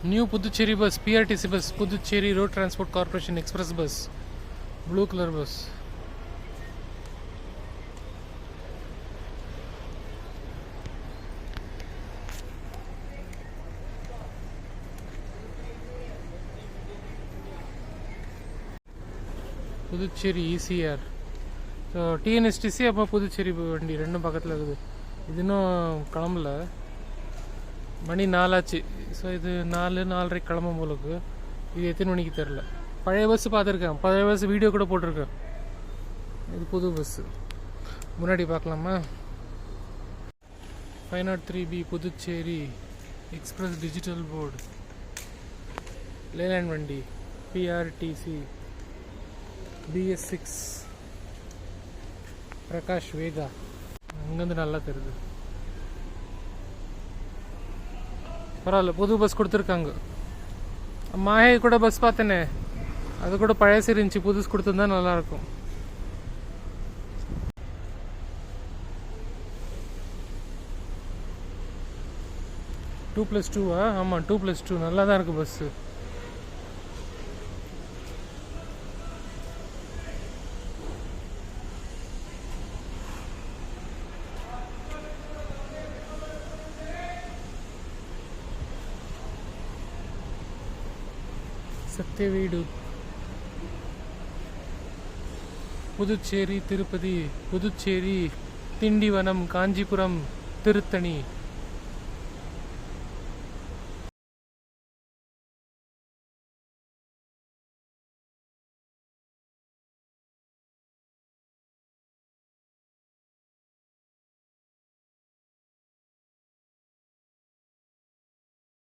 New Puducherry bus, PRTC bus, Puducherry Road Transport Corporation Express bus, blue color bus. Puducherry ECR. So TNSTC அப்போ புதுச்சேரி வண்டி ரெண்டும் பக்கத்தில் இருக்குது. இது இன்னும் கிளம்பல, மணி 4 ஆச்சு. ஸோ இது 4-4:30 கிளம்பும் போலுக்கு. இது எத்தனை மணிக்கு தெரில. பழைய பஸ்ஸு பார்த்துருக்கேன், பழைய பஸ் வீடியோ கூட போட்டிருக்கேன். இது புது பஸ்ஸு. முன்னாடி பார்க்கலாமா? 503B Puducherry express digital board, Leyland வண்டி, பிஆர்டிசி BS6 பிரகாஷ் வேகா. அங்கேருந்து நல்லா தெரியுது. பரவாயில்ல, புது பஸ் கொடுத்துருக்காங்க. மாயே கூட பஸ் பார்த்தேனே, அது கூட பழசு இருந்துச்சு, புதுசு கொடுத்துருந்தா நல்லாயிருக்கும். டூ ப்ளஸ் டூவா? ஆமாம், 2+2 நல்லா தான் இருக்குது பஸ்ஸு. சத்தியவீடு, புதுச்சேரி திருப்பதி, புதுச்சேரி திண்டிவனம், காஞ்சிபுரம், திருத்தணி.